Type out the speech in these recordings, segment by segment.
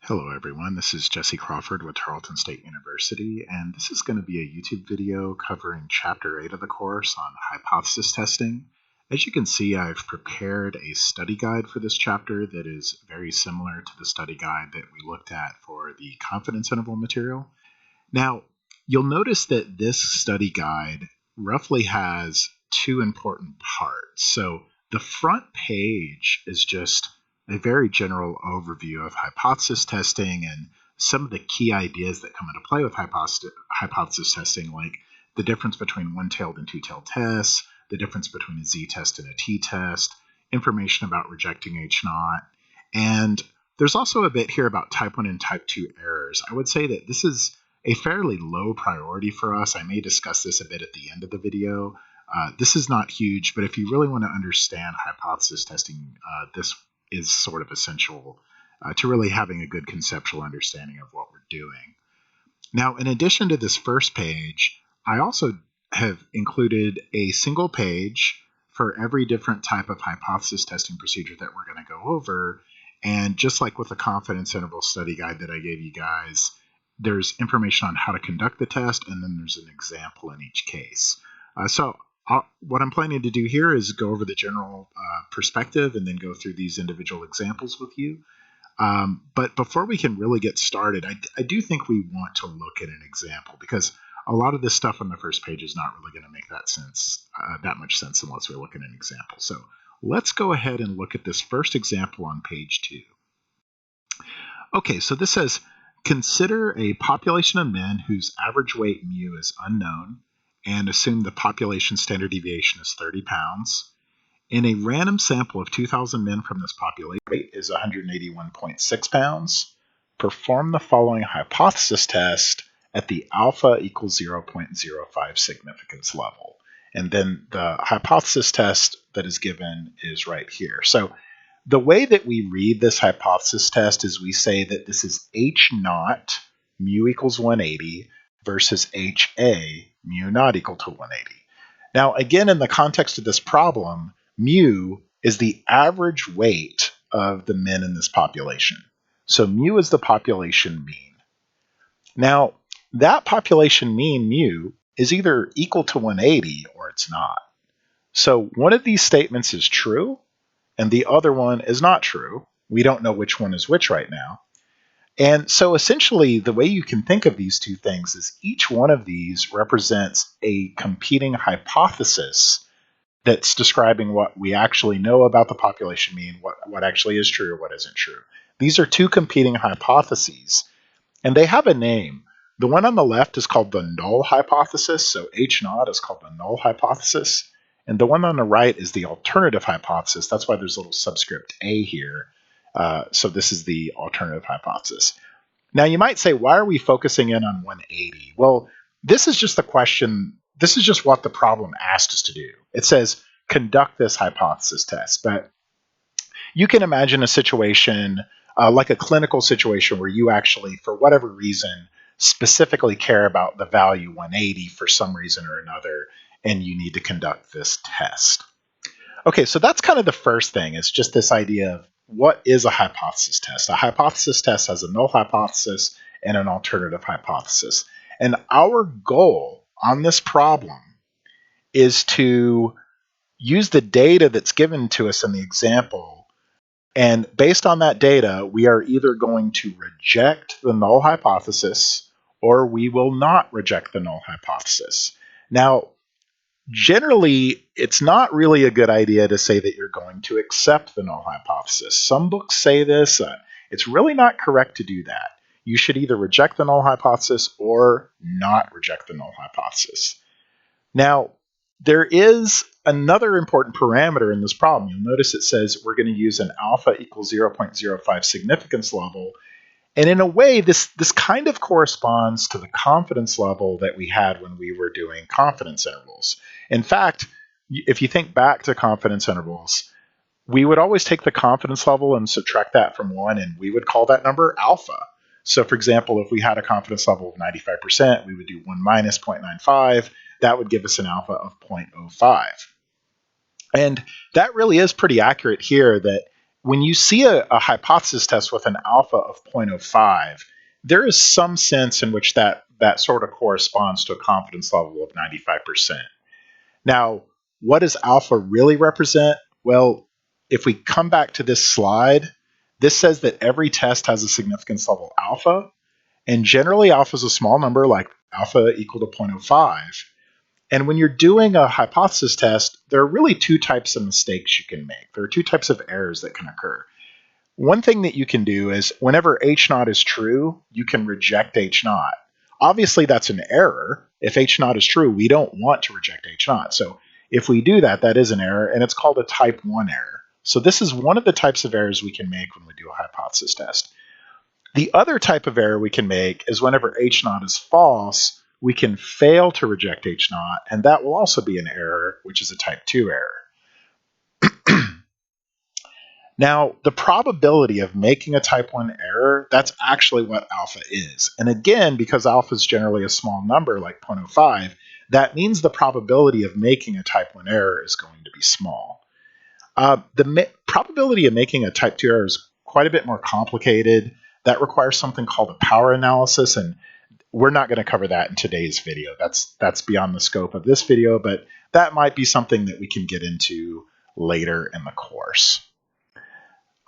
Hello everyone, this is Jesse Crawford with Tarleton State University, and this is going to be a YouTube video covering Chapter 8 of the course on hypothesis testing. As you can see, I've prepared a study guide for this chapter that is very similar to the study guide that we looked at for the confidence interval material. Now, you'll notice that this study guide roughly has two important parts. So the front page is just a very general overview of hypothesis testing and some of the key ideas that come into play with hypothesis testing, like the difference between one-tailed and two-tailed tests, the difference between a z-test and a t-test, information about rejecting H0, and there's also a bit here about type 1 and type 2 errors. I would say that this is a fairly low priority for us. I may discuss this a bit at the end of the video. This is not huge, but if you really want to understand hypothesis testing, this is sort of essential to really having a good conceptual understanding of what we're doing. Now, in addition to this first page, I also have included a single page for every different type of hypothesis testing procedure that we're going to go over. And just like with the confidence interval study guide that I gave you guys, there's information on how to conduct the test, and then there's an example in each case. What I'm planning to do here is go over the general perspective and then go through these individual examples with you. But before we can really get started, I do think we want to look at an example, because a lot of this stuff on the first page is not really going to make that much sense unless we look at an example. So let's go ahead and look at this first example on page 2. Okay, so this says, consider a population of men whose average weight mu is unknown, and assume the population standard deviation is 30 pounds. In a random sample of 2,000 men from this population, weight is 181.6 pounds. Perform the following hypothesis test at the alpha equals 0.05 significance level. And then the hypothesis test that is given is right here. So the way that we read this hypothesis test is we say that this is H0 mu equals 180 versus HA mu not equal to 180. Now, again, in the context of this problem, mu is the average weight of the men in this population. So mu is the population mean. Now, that population mean mu is either equal to 180 or it's not. So one of these statements is true and the other one is not true. We don't know which one is which right now. And so essentially, the way you can think of these two things is each one of these represents a competing hypothesis that's describing what we actually know about the population mean, what actually is true or what isn't true. These are two competing hypotheses, and they have a name. The one on the left is called the null hypothesis, so H0 is called the null hypothesis, and the one on the right is the alternative hypothesis. That's why there's a little subscript A here. So this is the alternative hypothesis. Now you might say, why are we focusing in on 180? Well, this is just the question. This is just what the problem asked us to do. It says, conduct this hypothesis test. But you can imagine a situation like a clinical situation where you actually, for whatever reason, specifically care about the value 180 for some reason or another, and you need to conduct this test. Okay, so that's kind of the first thing. It's just this idea of what is a hypothesis test? A hypothesis test has a null hypothesis and an alternative hypothesis. And our goal on this problem is to use the data that's given to us in the example. And based on that data, we are either going to reject the null hypothesis or we will not reject the null hypothesis. Now, generally, it's not really a good idea to say that you're going to accept the null hypothesis. Some books say this. It's really not correct to do that. You should either reject the null hypothesis or not reject the null hypothesis. Now, there is another important parameter in this problem. You'll notice it says we're going to use an alpha equals 0.05 significance level. And in a way, this kind of corresponds to the confidence level that we had when we were doing confidence intervals. In fact, if you think back to confidence intervals, we would always take the confidence level and subtract that from 1, and we would call that number alpha. So for example, if we had a confidence level of 95%, we would do 1 minus 0.95. That would give us an alpha of 0.05. And that really is pretty accurate here, that when you see a hypothesis test with an alpha of 0.05, there is some sense in which that sort of corresponds to a confidence level of 95%. Now, what does alpha really represent? Well, if we come back to this slide, this says that every test has a significance level alpha, and generally alpha is a small number, like alpha equal to 0.05. And when you're doing a hypothesis test, there are really two types of mistakes you can make. There are two types of errors that can occur. One thing that you can do is whenever H naught is true, you can reject H naught. Obviously, that's an error. If H naught is true, we don't want to reject H naught. So if we do that, that is an error, and it's called a type 1 error. So this is one of the types of errors we can make when we do a hypothesis test. The other type of error we can make is whenever H naught is false, we can fail to reject H naught, and that will also be an error, which is a type 2 error. Now, the probability of making a type 1 error, that's actually what alpha is. And again, because alpha is generally a small number like 0.05, that means the probability of making a type 1 error is going to be small. The probability of making a type 2 error is quite a bit more complicated. That requires something called a power analysis, and we're not going to cover that in today's video. That's beyond the scope of this video, but that might be something that we can get into later in the course.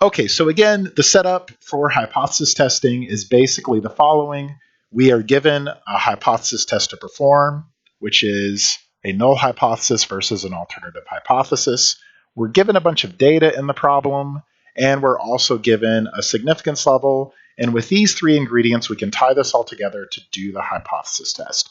Okay, so again, the setup for hypothesis testing is basically the following. We are given a hypothesis test to perform, which is a null hypothesis versus an alternative hypothesis. We're given a bunch of data in the problem, and we're also given a significance level. And with these three ingredients, we can tie this all together to do the hypothesis test.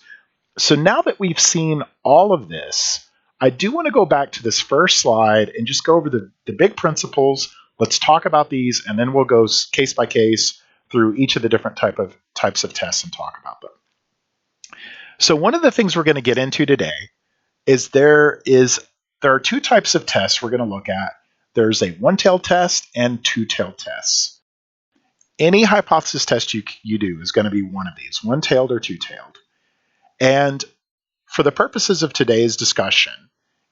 So now that we've seen all of this, I do want to go back to this first slide and just go over the big principles. Let's talk about these, and then we'll go case by case through each of the different types of tests and talk about them. So one of the things we're going to get into today is there are two types of tests we're going to look at. There's a one-tailed test and two-tailed tests. Any hypothesis test you do is going to be one of these, one-tailed or two-tailed. And for the purposes of today's discussion,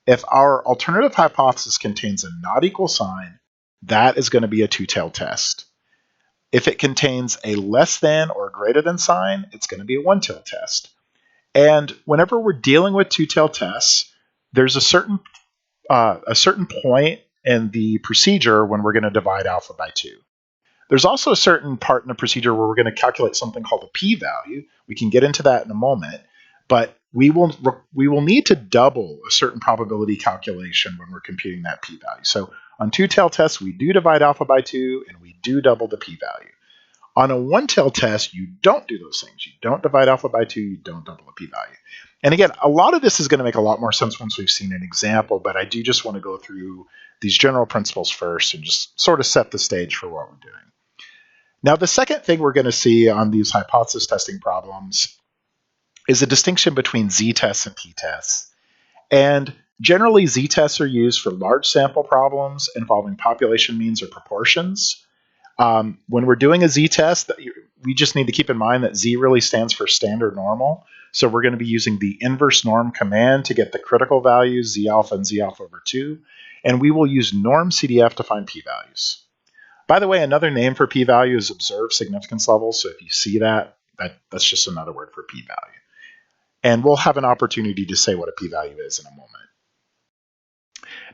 if our alternative hypothesis contains a not equal sign, that is going to be a two-tailed test. If it contains a less than or greater than sign, it's going to be a one-tailed test. And whenever we're dealing with two-tailed tests, there's a certain point in the procedure when we're going to divide alpha by 2. There's also a certain part in the procedure where we're going to calculate something called a p-value. We can get into that in a moment, but we will need to double a certain probability calculation when we're computing that p-value. So on two-tailed tests, we do divide alpha by 2, and we do double the p-value. On a one-tailed test, you don't do those things. You don't divide alpha by 2, you don't double the p-value. And again, a lot of this is going to make a lot more sense once we've seen an example, but I do just want to go through these general principles first and just sort of set the stage for what we're doing. Now, the second thing we're going to see on these hypothesis testing problems is a distinction between z-tests and t-tests. And generally, z-tests are used for large sample problems involving population means or proportions. When we're doing a z-test, we just need to keep in mind that z really stands for standard normal. So we're going to be using the inverse norm command to get the critical values, z alpha and z alpha over 2. And we will use norm CDF to find p-values. By the way, another name for p-value is observed significance level. So if you see that's just another word for p-value. And we'll have an opportunity to say what a p-value is in a moment.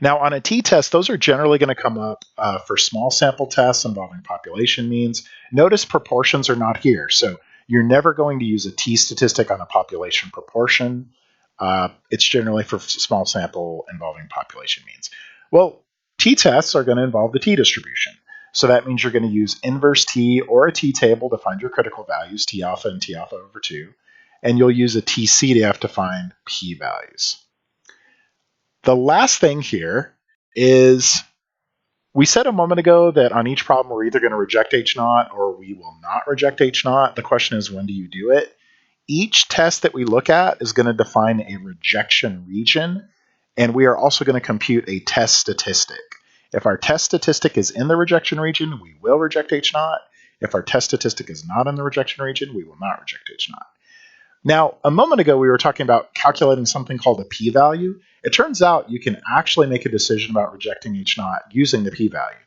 Now, on a t-test, those are generally going to come up for small sample tests involving population means. Notice proportions are not here. So you're never going to use a t-statistic on a population proportion. It's generally for small sample involving population means. Well, t-tests are going to involve the t-distribution. So that means you're going to use inverse t or a t-table to find your critical values, t alpha and t alpha over 2. And you'll use a t-CDF to find p-values. The last thing here is we said a moment ago that on each problem we're either going to reject H naught or we will not reject H naught. The question is, when do you do it? Each test that we look at is going to define a rejection region, and we are also going to compute a test statistic. If our test statistic is in the rejection region, we will reject H naught. If our test statistic is not in the rejection region, we will not reject H naught. Now, a moment ago, we were talking about calculating something called a p-value. It turns out you can actually make a decision about rejecting H naught using the p-value.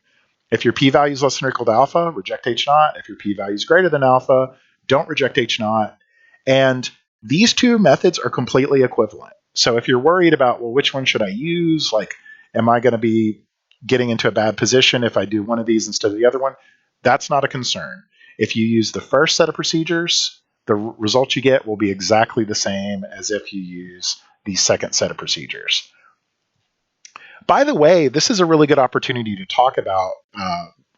If your p-value is less than or equal to alpha, reject H naught. If your p-value is greater than alpha, don't reject H naught. And these two methods are completely equivalent. So if you're worried about, well, which one should I use? Like, am I going to be getting into a bad position if I do one of these instead of the other one? That's not a concern. If you use the first set of procedures, the result you get will be exactly the same as if you use the second set of procedures. By the way, this is a really good opportunity to talk about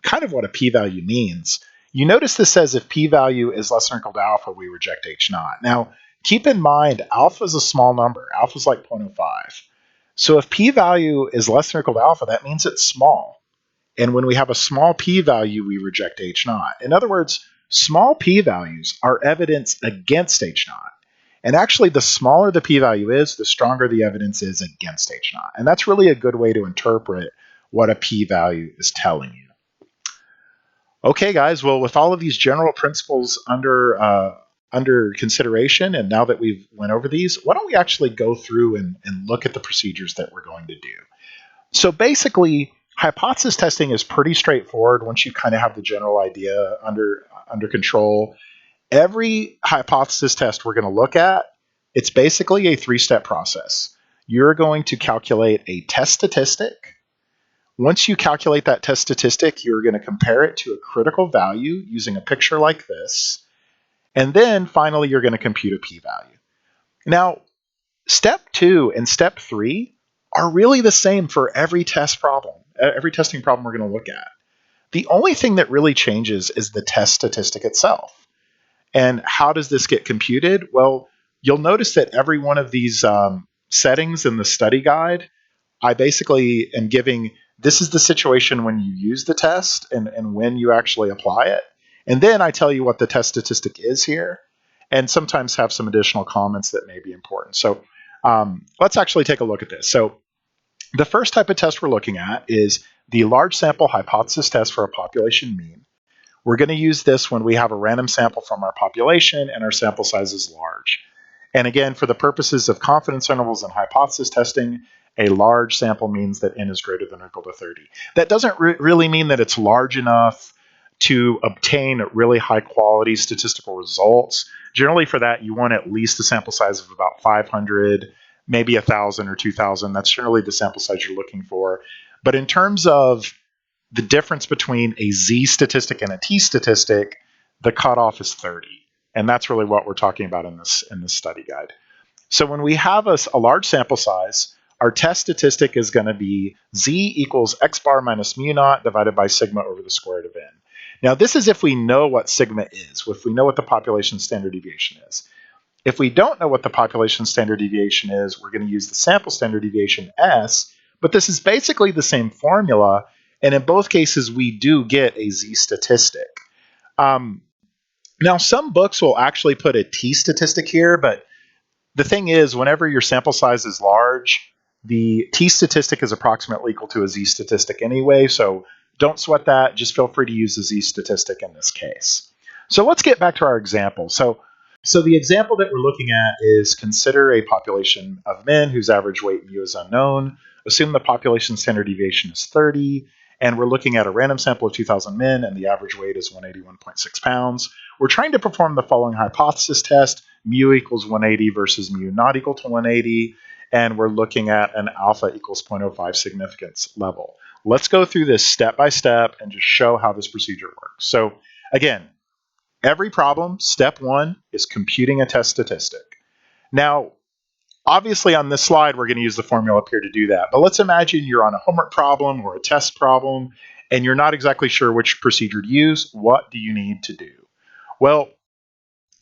kind of what a p-value means. You notice this says if p-value is less than or equal to alpha, we reject H naught. Now, keep in mind, alpha is a small number. Alpha is like 0.05. So if p-value is less than or equal to alpha, that means it's small. And when we have a small p-value, we reject H naught. In other words, small p-values are evidence against H naught. And actually, the smaller the p-value is, the stronger the evidence is against H naught. And that's really a good way to interpret what a p-value is telling you. Okay, guys, well, with all of these general principles under consideration, and now that we've went over these, why don't we actually go through and look at the procedures that we're going to do. So basically, hypothesis testing is pretty straightforward once you kind of have the general idea under control. Every hypothesis test we're going to look at, it's basically a three-step process. You're going to calculate a test statistic. Once you calculate that test statistic, you're going to compare it to a critical value using a picture like this. And then finally, you're going to compute a p-value. Now, step 2 and step 3 are really the same for every test problem, every testing problem we're going to look at. The only thing that really changes is the test statistic itself. And how does this get computed? Well, you'll notice that every one of these settings in the study guide, I basically am giving, this is the situation when you use the test and when you actually apply it. And then I tell you what the test statistic is here, and sometimes have some additional comments that may be important. So let's actually take a look at this. So the first type of test we're looking at is the large sample hypothesis test for a population mean. We're going to use this when we have a random sample from our population and our sample size is large. And again, for the purposes of confidence intervals and hypothesis testing, a large sample means that n is greater than or equal to 30. That doesn't really mean that it's large enough to obtain really high quality statistical results. Generally for that, you want at least a sample size of about 500, maybe 1,000 or 2,000. That's generally the sample size you're looking for. But in terms of the difference between a z statistic and a t statistic, the cutoff is 30. And that's really what we're talking about in this study guide. So when we have a large sample size, our test statistic is going to be z equals x bar minus mu naught divided by sigma over the square root of n. Now this is if we know what sigma is, if we know what the population standard deviation is. If we don't know what the population standard deviation is, we're going to use the sample standard deviation s, but this is basically the same formula, and in both cases we do get a z statistic. Now some books will actually put a t statistic here, but the thing is, whenever your sample size is large, the t statistic is approximately equal to a z statistic anyway, so don't sweat that. Just feel free to use the z statistic in this case. So let's get back to our example. So the example that we're looking at is consider a population of men whose average weight mu is unknown. Assume the population standard deviation is 30, and we're looking at a random sample of 2,000 men, and the average weight is 181.6 pounds. We're trying to perform the following hypothesis test, mu equals 180 versus mu not equal to 180, and we're looking at an alpha equals 0.05 significance level. Let's go through this step by step and just show how this procedure works. So again, every problem, step 1 is computing a test statistic. Now, obviously on this slide, we're going to use the formula up here to do that. But let's imagine you're on a homework problem or a test problem, and you're not exactly sure which procedure to use. What do you need to do? Well,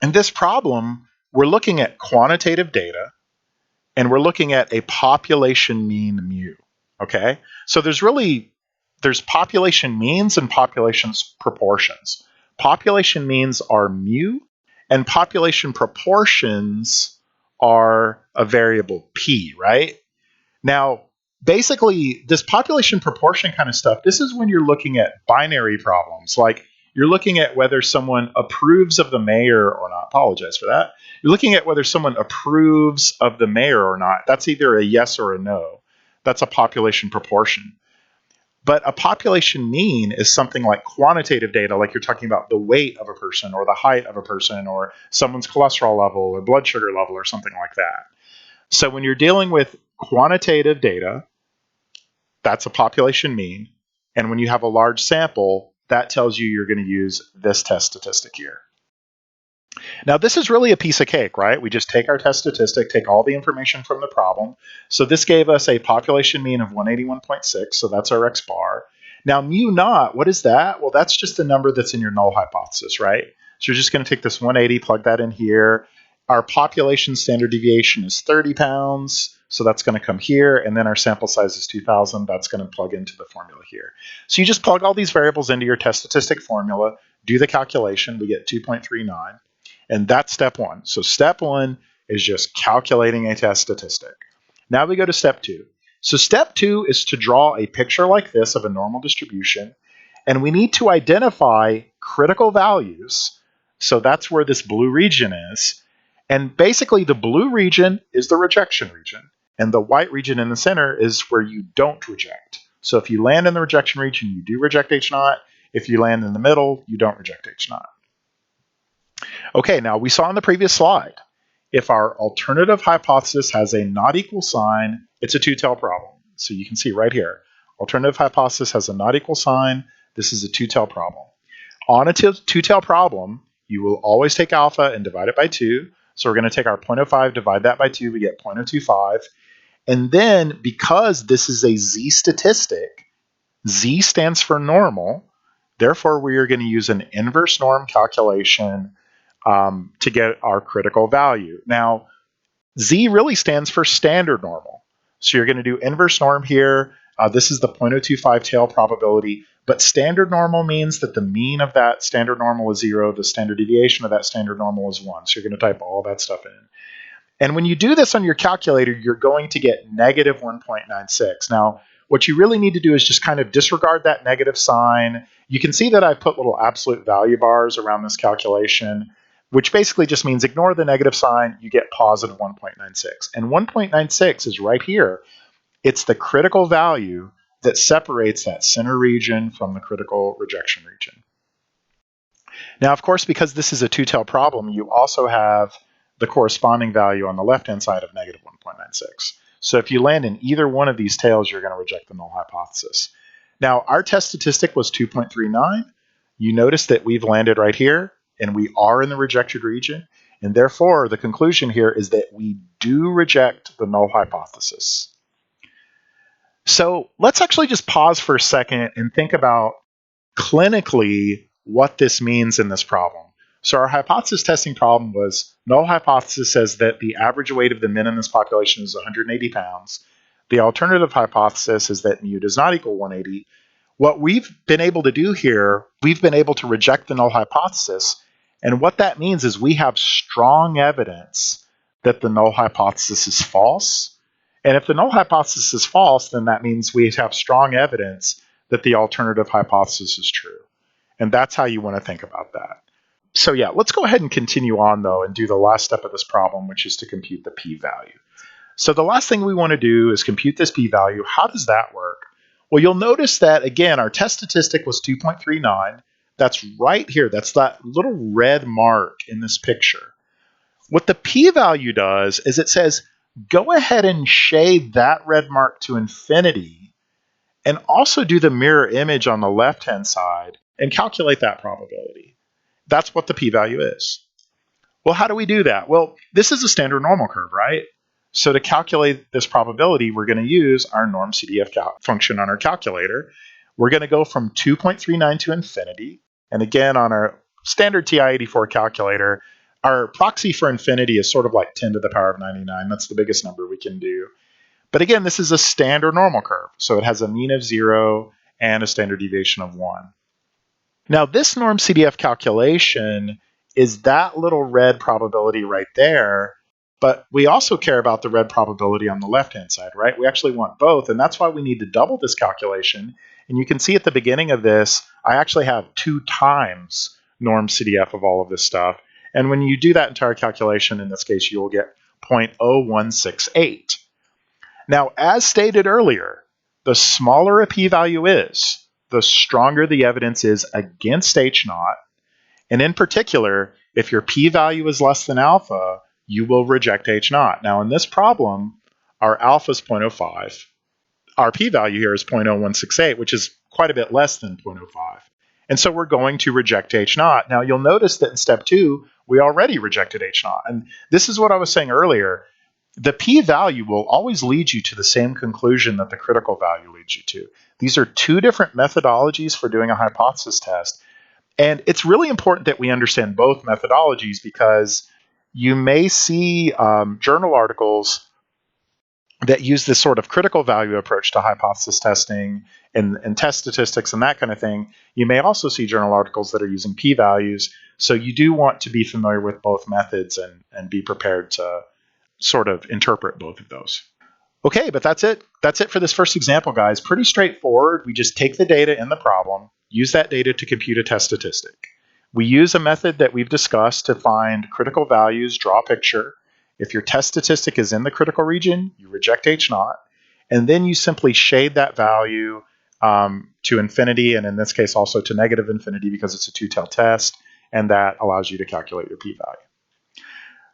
in this problem, we're looking at quantitative data, and we're looking at a population mean mu. Okay? So there's population means and population proportions. Population means are mu, and population proportions are a variable p, right? Now, basically, this population proportion kind of stuff, this is when you're looking at binary problems, like you're looking at whether someone approves of the mayor or not. Apologize for that. You're looking at whether someone approves of the mayor or not. That's either a yes or a no. That's a population proportion. But a population mean is something like quantitative data, like you're talking about the weight of a person or the height of a person or someone's cholesterol level or blood sugar level or something like that. So when you're dealing with quantitative data, that's a population mean. And when you have a large sample, that tells you you're going to use this test statistic here. Now, this is really a piece of cake, right? We just take our test statistic, take all the information from the problem. So this gave us a population mean of 181.6, so that's our X bar. Now, mu naught, what is that? Well, that's just the number that's in your null hypothesis, right? So you're just going to take this 180, plug that in here. Our population standard deviation is 30 pounds, so that's going to come here, and then our sample size is 2,000. That's going to plug into the formula here. So you just plug all these variables into your test statistic formula, do the calculation, we get 2.39. And that's step one. So step one is just calculating a test statistic. Now we go to step two. So step two is to draw a picture like this of a normal distribution. And we need to identify critical values. So that's where this blue region is. And basically the blue region is the rejection region. And the white region in the center is where you don't reject. So if you land in the rejection region, you do reject H naught. If you land in the middle, you don't reject H naught. Okay, now we saw in the previous slide, if our alternative hypothesis has a not equal sign, it's a two-tail problem. So you can see right here, alternative hypothesis has a not equal sign. This is a two-tail problem. On a two-tail problem, you will always take alpha and divide it by 2. So we're going to take our 0.05, divide that by 2, we get 0.025. And then because this is a z statistic, z stands for normal. Therefore, we are going to use an inverse norm calculation to get our critical value. Now, Z really stands for standard normal. So you're going to do inverse norm here. This is the 0.025 tail probability, but standard normal means that the mean of that standard normal is 0, the standard deviation of that standard normal is 1. So you're going to type all that stuff in. And when you do this on your calculator, you're going to get negative 1.96. Now, what you really need to do is just kind of disregard that negative sign. You can see that I've put little absolute value bars around this calculation, which basically just means ignore the negative sign, you get positive 1.96. And 1.96 is right here. It's the critical value that separates that center region from the critical rejection region. Now, of course, because this is a two-tail problem, you also have the corresponding value on the left-hand side of negative 1.96. So if you land in either one of these tails, you're going to reject the null hypothesis. Now, our test statistic was 2.39. You notice that we've landed right here, and we are in the rejected region. And therefore, the conclusion here is that we do reject the null hypothesis. So let's actually just pause for a second and think about clinically what this means in this problem. So our hypothesis testing problem was null hypothesis says that the average weight of the men in this population is 180 pounds. The alternative hypothesis is that mu does not equal 180. What we've been able to do here, we've been able to reject the null hypothesis. And what that means is we have strong evidence that the null hypothesis is false. And if the null hypothesis is false, then that means we have strong evidence that the alternative hypothesis is true. And that's how you want to think about that. So yeah, let's go ahead and continue on though and do the last step of this problem, which is to compute the p-value. So the last thing we want to do is compute this p-value. How does that work? Well, you'll notice that, again, our test statistic was 2.39. That's right here. That's that little red mark in this picture. What the p-value does is it says, go ahead and shade that red mark to infinity and also do the mirror image on the left-hand side and calculate that probability. That's what the p-value is. Well, how do we do that? Well, this is a standard normal curve, right? So to calculate this probability, we're going to use our norm CDF function on our calculator. We're going to go from 2.39 to infinity. And again, on our standard TI-84 calculator, our proxy for infinity is sort of like 10 to the power of 99. That's the biggest number we can do. But again, this is a standard normal curve. So it has a mean of 0 and a standard deviation of 1. Now, this norm CDF calculation is that little red probability right there, but we also care about the red probability on the left-hand side, right? We actually want both, and that's why we need to double this calculation. And you can see at the beginning of this, I actually have 2 times norm CDF of all of this stuff. And when you do that entire calculation, in this case, you will get 0.0168. Now, as stated earlier, the smaller a p-value is, the stronger the evidence is against H naught. And in particular, if your p-value is less than alpha, you will reject H naught. Now in this problem, our alpha is 0.05. Our p-value here is 0.0168, which is quite a bit less than 0.05. And so we're going to reject H naught. Now you'll notice that in step 2, we already rejected H naught. And this is what I was saying earlier. The p-value will always lead you to the same conclusion that the critical value leads you to. These are two different methodologies for doing a hypothesis test. And it's really important that we understand both methodologies because you may see journal articles that use this sort of critical value approach to hypothesis testing and test statistics and that kind of thing. You may also see journal articles that are using p-values. So you do want to be familiar with both methods and be prepared to sort of interpret both of those. Okay, but that's it. That's it for this first example, guys. Pretty straightforward. We just take the data in the problem, use that data to compute a test statistic. We use a method that we've discussed to find critical values, draw a picture. If your test statistic is in the critical region, you reject H naught, and then you simply shade that value to infinity, and in this case also to negative infinity because it's a two-tailed test, and that allows you to calculate your p-value.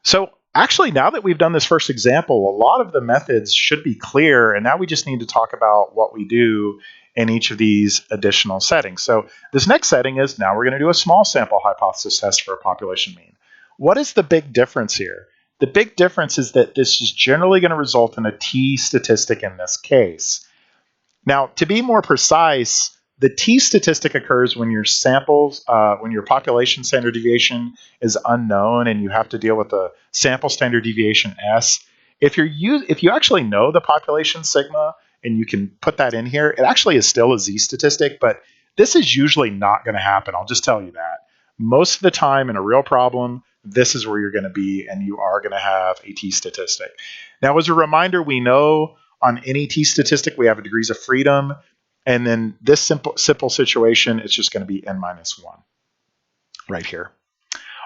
So actually, now that we've done this first example, a lot of the methods should be clear, and now we just need to talk about what we do in each of these additional settings. So this next setting is now we're going to do a small sample hypothesis test for a population mean. What is the big difference here? The big difference is that this is generally going to result in a t statistic in this case. Now, to be more precise, the t statistic occurs when your samples, when your population standard deviation is unknown and you have to deal with the sample standard deviation s. If you actually know the population sigma and you can put that in here, it actually is still a z statistic, but this is usually not going to happen. I'll just tell you that. Most of the time in a real problem, this is where you're going to be, and you are going to have a t statistic. Now, as a reminder, we know on any t statistic we have degrees of freedom. And then this simple situation, it's just going to be n minus 1 right here.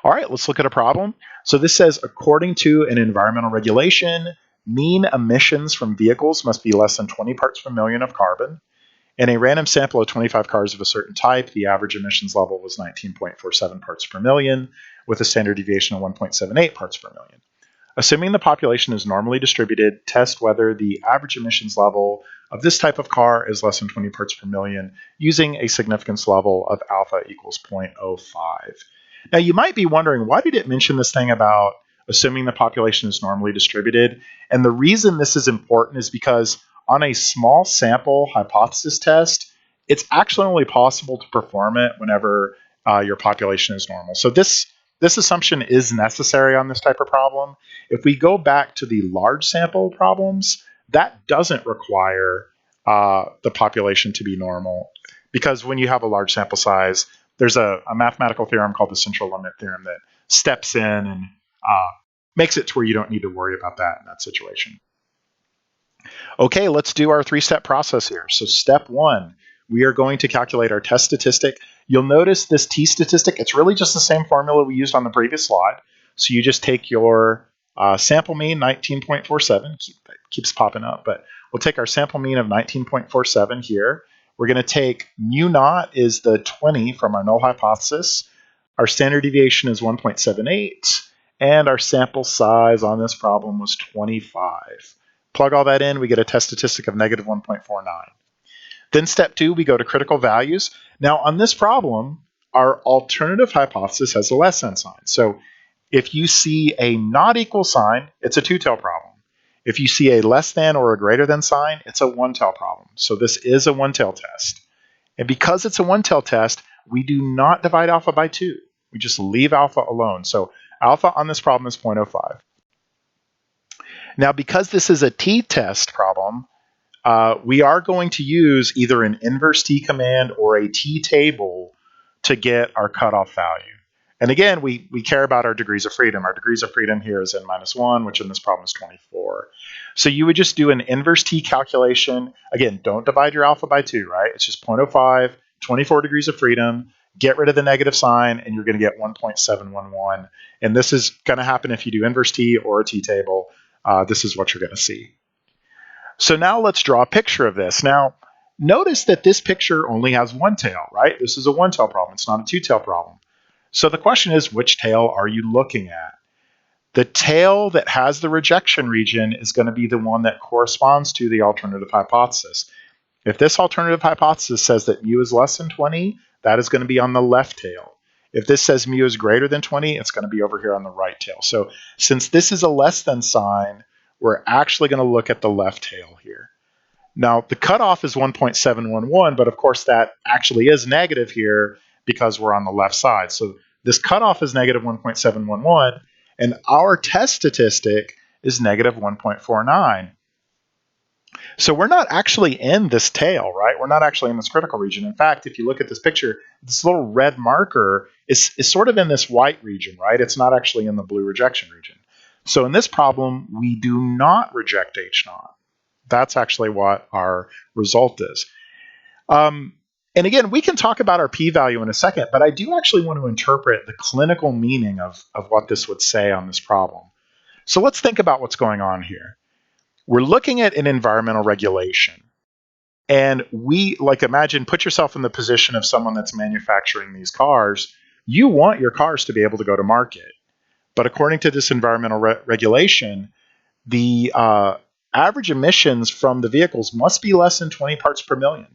All right, let's look at a problem. So this says, according to an environmental regulation, mean emissions from vehicles must be less than 20 parts per million of carbon. In a random sample of 25 cars of a certain type, the average emissions level was 19.47 parts per million, with a standard deviation of 1.78 parts per million. Assuming the population is normally distributed, test whether the average emissions level of this type of car is less than 20 parts per million using a significance level of alpha equals 0.05. Now you might be wondering, why did it mention this thing about assuming the population is normally distributed? And the reason this is important is because on a small sample hypothesis test, it's actually only possible to perform it whenever your population is normal. So this assumption is necessary on this type of problem. If we go back to the large sample problems, that doesn't require the population to be normal, because when you have a large sample size, there's a mathematical theorem called the central limit theorem that steps in and makes it to where you don't need to worry about that in that situation. Okay, let's do our three-step process here. So step 1, we are going to calculate our test statistic. You'll notice this t statistic, it's really just the same formula we used on the previous slide. So you just take your sample mean, 19.47, that keeps popping up, but we'll take our sample mean of 19.47 here. We're going to take mu naught is the 20 from our null hypothesis. Our standard deviation is 1.78, and our sample size on this problem was 25. Plug all that in, we get a test statistic of negative 1.49. Then step 2, we go to critical values. Now on this problem, our alternative hypothesis has a less than sign. So if you see a not equal sign, it's a two-tail problem. If you see a less than or a greater than sign, it's a one-tail problem. So this is a one-tail test. And because it's a one-tail test, we do not divide alpha by 2. We just leave alpha alone. So alpha on this problem is 0.05. Now, because this is a t-test problem, we are going to use either an inverse t command or a t-table to get our cutoff value. And again, we care about our degrees of freedom. Our degrees of freedom here is n minus 1, which in this problem is 24. So you would just do an inverse t calculation. Again, don't divide your alpha by 2, right? It's just 0.05, 24 degrees of freedom, get rid of the negative sign, and you're going to get 1.711. And this is going to happen if you do inverse t or a t-table. This is what you're going to see. So now let's draw a picture of this. Now, notice that this picture only has one tail, right? This is a one-tail problem. It's not a two-tail problem. So the question is, which tail are you looking at? The tail that has the rejection region is going to be the one that corresponds to the alternative hypothesis. If this alternative hypothesis says that mu is less than 20, that is going to be on the left tail. If this says mu is greater than 20, it's going to be over here on the right tail. So since this is a less than sign, we're actually going to look at the left tail here. Now, the cutoff is 1.711, but of course that actually is negative here because we're on the left side. So this cutoff is negative 1.711, and our test statistic is negative 1.49. So we're not actually in this tail, right? We're not actually in this critical region. In fact, if you look at this picture, this little red marker is sort of in this white region, right? It's not actually in the blue rejection region. So in this problem, we do not reject H0. That's actually what our result is. And again, we can talk about our p-value in a second, but I do actually want to interpret the clinical meaning of what this would say on this problem. So let's think about what's going on here. We're looking at an environmental regulation. And imagine, put yourself in the position of someone that's manufacturing these cars. You want your cars to be able to go to market. But according to this environmental regulation, the average emissions from the vehicles must be less than 20 parts per million.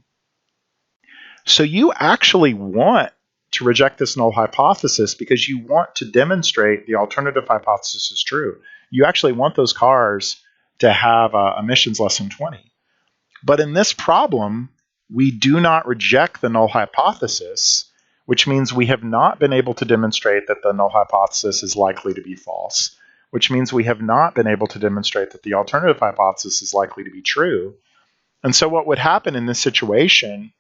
So you actually want to reject this null hypothesis because you want to demonstrate the alternative hypothesis is true. You actually want those cars to have emissions less than 20. But in this problem, we do not reject the null hypothesis, which means we have not been able to demonstrate that the null hypothesis is likely to be false, which means we have not been able to demonstrate that the alternative hypothesis is likely to be true. And so what would happen in this situation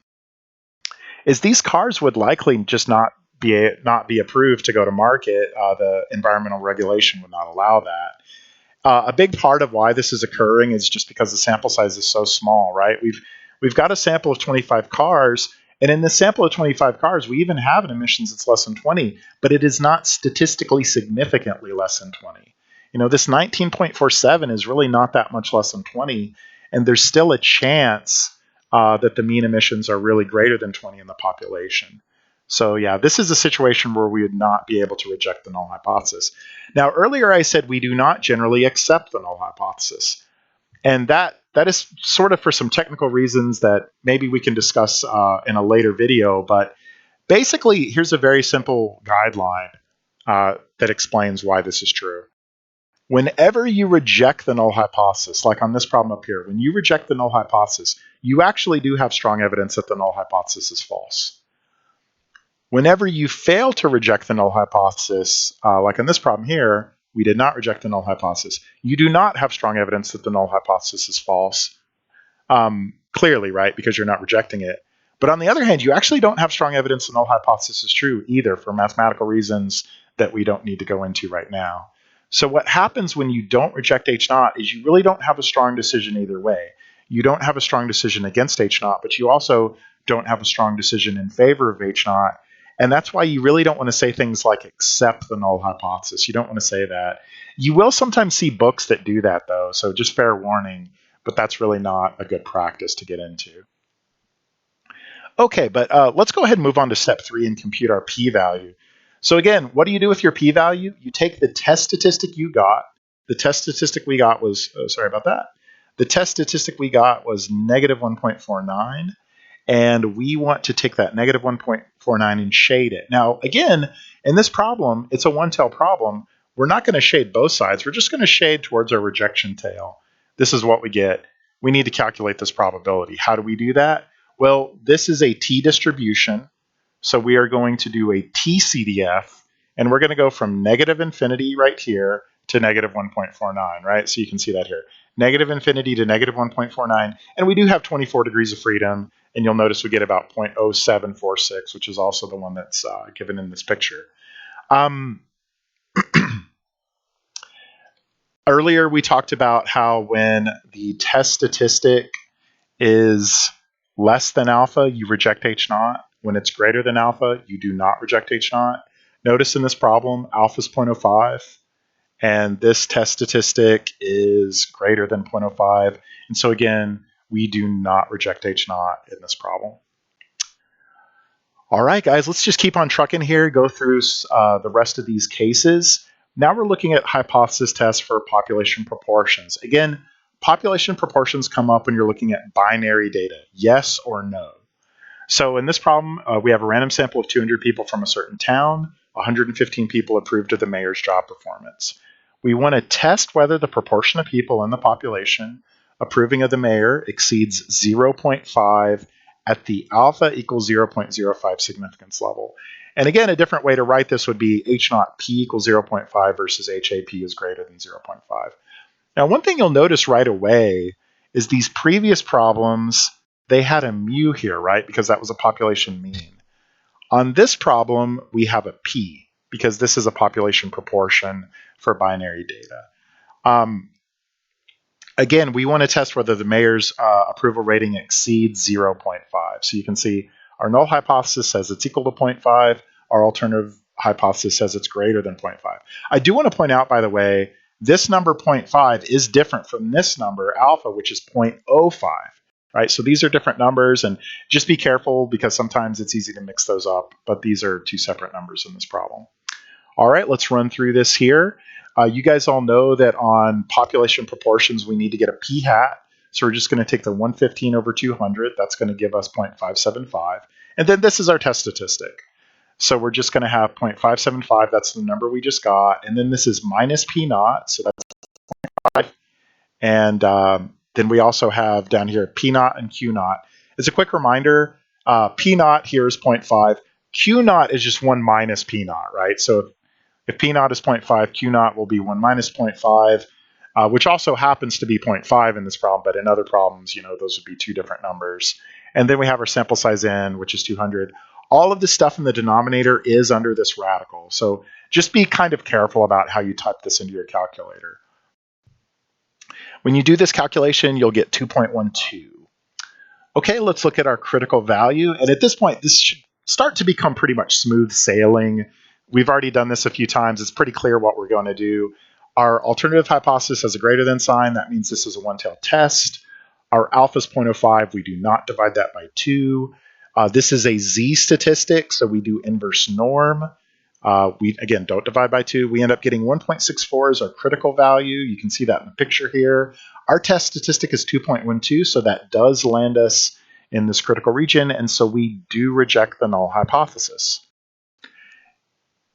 is these cars would likely just not be approved to go to market. The environmental regulation would not allow that. A big part of why this is occurring is just because the sample size is so small, right? We've got a sample of 25 cars, and in this sample of 25 cars, we even have an emissions that's less than 20, but it is not statistically significantly less than 20. This 19.47 is really not that much less than 20, and there's still a chance that the mean emissions are really greater than 20 in the population. So yeah, this is a situation where we would not be able to reject the null hypothesis. Now, earlier I said we do not generally accept the null hypothesis. And that is sort of for some technical reasons that maybe we can discuss in a later video. But basically, here's a very simple guideline that explains why this is true. Whenever you reject the null hypothesis, like on this problem up here, when you reject the null hypothesis, you actually do have strong evidence that the null hypothesis is false. Whenever you fail to reject the null hypothesis, like in this problem here, we did not reject the null hypothesis. You do not have strong evidence that the null hypothesis is false, clearly, right, because you're not rejecting it. But on the other hand, you actually don't have strong evidence the null hypothesis is true either for mathematical reasons that we don't need to go into right now. So what happens when you don't reject H0 is you really don't have a strong decision either way. You don't have a strong decision against H0, but you also don't have a strong decision in favor of H0. And that's why you really don't want to say things like accept the null hypothesis. You don't want to say that. You will sometimes see books that do that, though, so just fair warning, but that's really not a good practice to get into. Okay, but let's go ahead and move on to step 3 and compute our p-value. So again, what do you do with your p-value? You take the test statistic you got. The test statistic we got was, the test statistic we got was negative 1.49. And we want to take that negative 1.49 and shade it. Now, again, in this problem, it's a one-tail problem. We're not going to shade both sides. We're just going to shade towards our rejection tail. This is what we get. We need to calculate this probability. How do we do that? Well, this is a t-distribution. So we are going to do a t-CDF, and we're going to go from negative infinity right here to negative 1.49, right? So you can see that here. Negative infinity to negative 1.49. And we do have 24 degrees of freedom. And you'll notice we get about 0.0746, which is also the one that's given in this picture. Earlier, we talked about how when the test statistic is less than alpha, you reject H0. When it's greater than alpha, you do not reject H0. Notice in this problem, alpha is 0.05 And this test statistic is greater than 0.05. And so again, we do not reject H0 in this problem. All right, guys, let's just keep on trucking here, go through the rest of these cases. Now we're looking at hypothesis tests for population proportions. Again, population proportions come up when you're looking at binary data, yes or no. So in this problem, we have a random sample of 200 people from a certain town, 115 people approved of the mayor's job performance. We want to test whether the proportion of people in the population approving of the mayor exceeds 0.5 at the alpha equals 0.05 significance level. And again, a different way to write this would be H0 P equals 0.5 versus HAP is greater than 0.5. Now, one thing you'll notice right away is these previous problems, they had a mu here, right? Because that was a population mean. On this problem, we have a P because this is a population proportion for binary data. Again, we want to test whether the mayor's approval rating exceeds 0.5. So you can see our null hypothesis says it's equal to 0.5. Our alternative hypothesis says it's greater than 0.5. I do want to point out, by the way, this number 0.5 is different from this number, alpha, which is 0.05. Right? So these are different numbers, and just be careful because sometimes it's easy to mix those up, but these are two separate numbers in this problem. All right, let's run through this here. You guys all know that on population proportions, we need to get a p-hat. So we're just going to take the 115 over 200. That's going to give us 0.575. And then this is our test statistic. So we're just going to have 0.575. That's the number we just got. And then this is minus p0. So that's 0.5. And then we also have down here p0 and q0. As a quick reminder, p0 here is 0.5. q0 is just 1 minus p0, right? So if p0 is 0.5, q0 will be 1 minus 0.5, which also happens to be 0.5 in this problem, but in other problems, those would be two different numbers. And then we have our sample size n, which is 200. All of this stuff in the denominator is under this radical. So just be kind of careful about how you type this into your calculator. When you do this calculation, you'll get 2.12. Okay, let's look at our critical value. And at this point, this should start to become pretty much smooth sailing. We've already done this a few times. It's pretty clear what we're going to do. Our alternative hypothesis has a greater than sign. That means this is a one-tailed test. Our alpha is 0.05. We do not divide that by 2. This is a z statistic, so we do inverse norm. We, again, don't divide by 2. We end up getting 1.64 as our critical value. You can see that in the picture here. Our test statistic is 2.12, so that does land us in this critical region, and so we do reject the null hypothesis.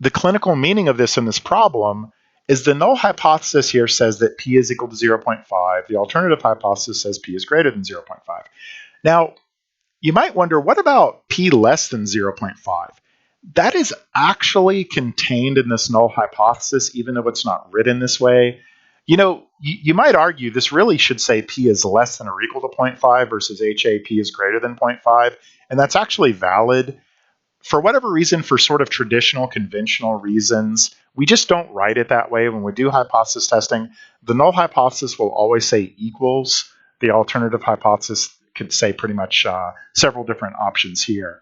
The clinical meaning of this in this problem is the null hypothesis here says that p is equal to 0.5. The alternative hypothesis says p is greater than 0.5. Now, you might wonder, what about p less than 0.5? That is actually contained in this null hypothesis, even though it's not written this way. You might argue this really should say p is less than or equal to 0.5 versus HAP is greater than 0.5, and that's actually valid. For whatever reason, for sort of traditional, conventional reasons, we just don't write it that way when we do hypothesis testing. The null hypothesis will always say equals. The alternative hypothesis could say pretty much several different options here.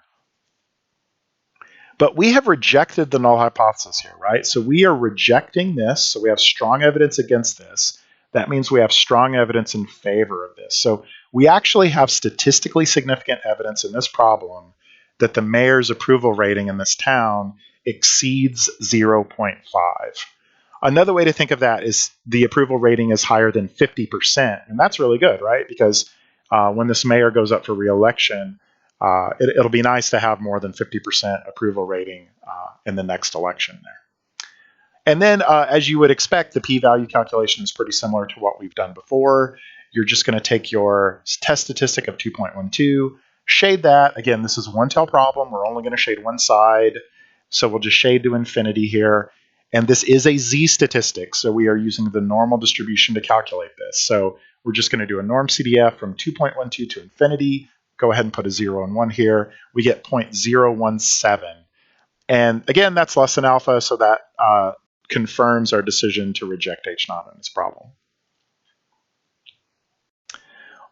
But we have rejected the null hypothesis here, right? So we are rejecting this. So we have strong evidence against this. That means we have strong evidence in favor of this. So we actually have statistically significant evidence in this problem that the mayor's approval rating in this town exceeds 0.5. Another way to think of that is the approval rating is higher than 50%. And that's really good, right? Because when this mayor goes up for re-election, it'll be nice to have more than 50% approval rating in the next election there. And then, as you would expect, the p-value calculation is pretty similar to what we've done before. You're just going to take your test statistic of 2.12, shade that. Again, this is a one-tail problem. We're only going to shade one side. So we'll just shade to infinity here. And this is a z statistic, so we are using the normal distribution to calculate this. So we're just going to do a norm CDF from 2.12 to infinity. Go ahead and put a 0 and 1 here. We get 0.017. And again, that's less than alpha, so that confirms our decision to reject H0 in this problem.